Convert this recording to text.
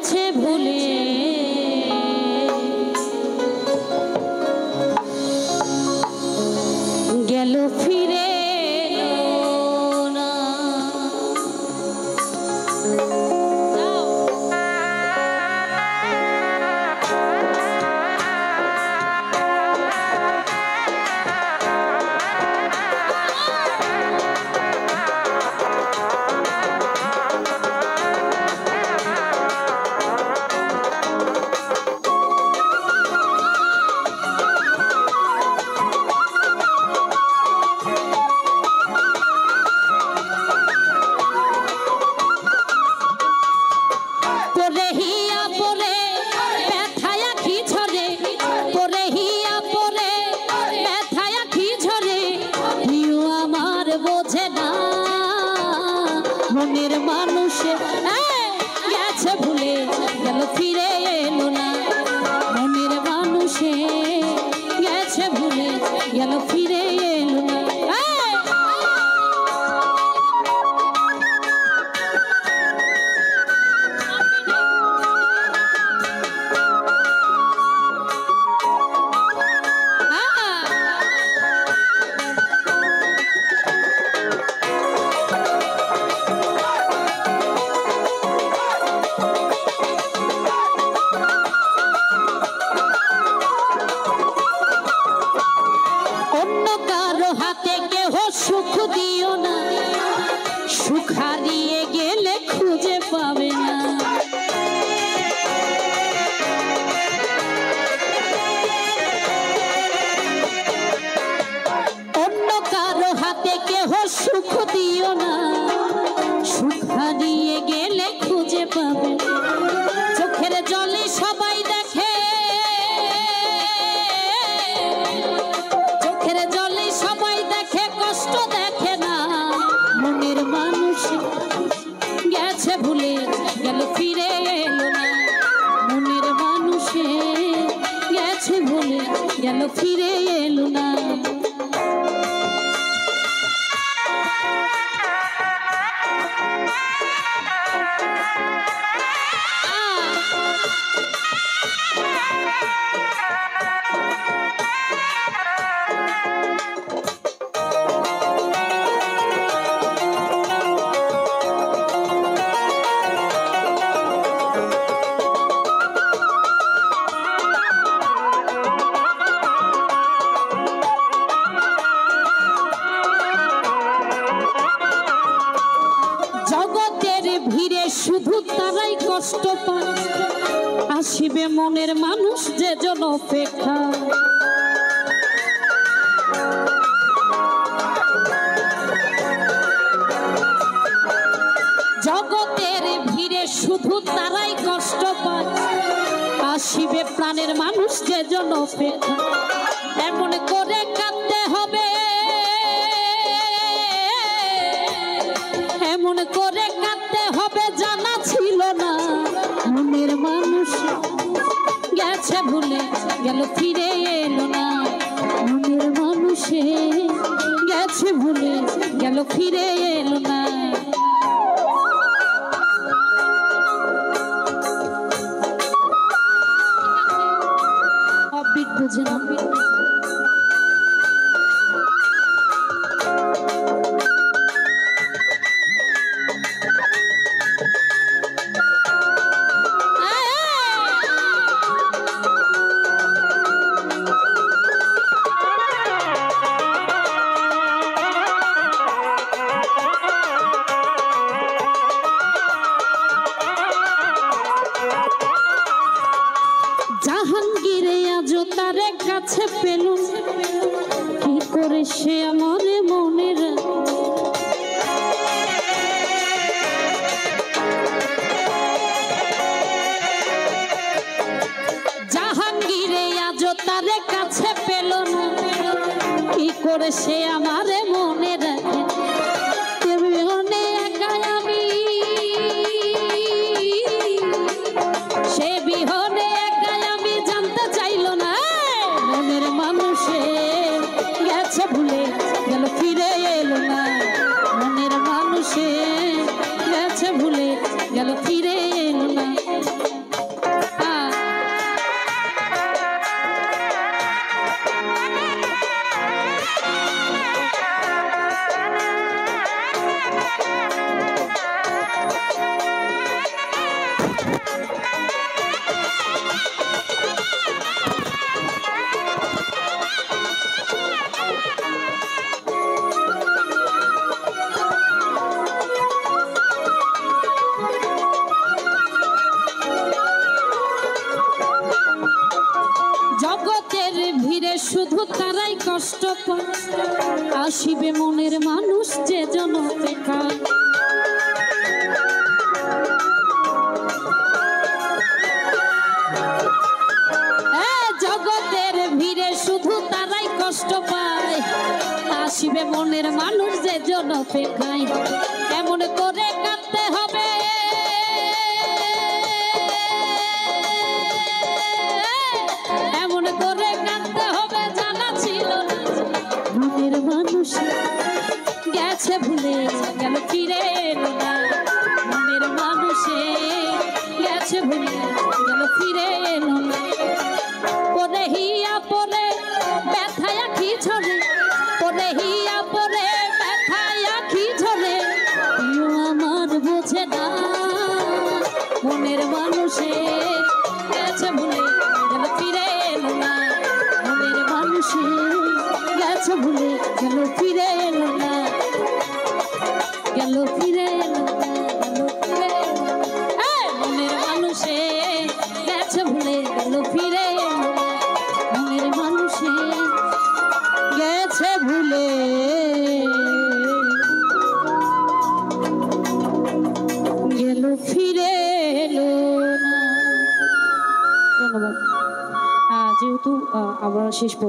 গেছে ভুলে গেল ফিরে না। মনের মানুষ গেছে ভুলে গেল ফিরে এলো না। মনের মানুষ গেছে ভুলে গেল ফিরে এলো না। সুখ দিও না, সুখ হারিয়ে গেলে খুঁজে পাবে না। অন্য কারো হাতে কেহ সুখ দিও না, সুখ হারিয়ে গেলে খুঁজে পাবে না। চোখের জলে সবাই দেখে, চোখের জলে সবাই দেখে, কষ্ট দেখে না। মনের মানুষ গেছে ভুলে গেল ফিরে এলো না। মনের মানুষ গেছে ভুলে গেল ফিরে এলো না। ভিড়ে শুধু তারাই কষ্ট পায়, আসিবে মনের মানুষ যে জন অপেক্ষা। জগতের ভিড়ে শুধু তারাই কষ্ট পায়, আসিবে প্রাণের মানুষ যে জন অপেক্ষা। এমন করে কাঁদতে হবে, এমন করে কাঁদতে হবে জানা ছিল না। মনের মানুষ গেছে ভুলে গেল ফিরে এলো না। মনের মানুষ গেছে ভুলে গেল ফিরে এলো না। অবিক বুঝে না জাহাঙ্গীরে আজও তার কাছে পেল, কি করে সে আমার মনের। জাহাঙ্গীরে আজও তার কাছে পেল না, কি করে সে আমার মনে রাখে। সে বিহনে আমি জানতে চাইল না। মনের মানুষ গেছে ভুলে গেল ফিরে এলো না। মনের মানুষ গেছে ভুলে গেল ফিরে এলো না। কষ্ট পায় আসিবে মনের মানুষ যে জন অপেক্ষায় জগতের ভিড়ে শুধু তারাই কষ্ট পায় আসিবে মনের মানুষ যে জন অপেক্ষায় এমন করে কাঁদতে হবে এমন করে কাঁদতে হবে জানা ছিল না মনের মানুষ গেছে ভুলে গেল ফিরে এলো না মনের মানুষে গেছে ভুলে গেল ফিরে এলো না পরে হিয়া পরে ব্যথায় আখি ঝরে পরে হিয়া পরে ব্যথায় আখি ঝরে প্রিয় আমার বোঝে না মনের মানুষে গেছে ভুলে গেল ফিরে এলো না মনের মানুষে গেছে ভুলে গেল ফিরে এলো না গেল ফিরে এলো না গেল ফিরে এলো না মনের মানুষে গেছে ভুলে গেল ফিরে এলো না মনের মানুষে গেছে ভুলে গেল ফিরে এলো না। ধন্যবাদ। যেহেতু আমরা শেষ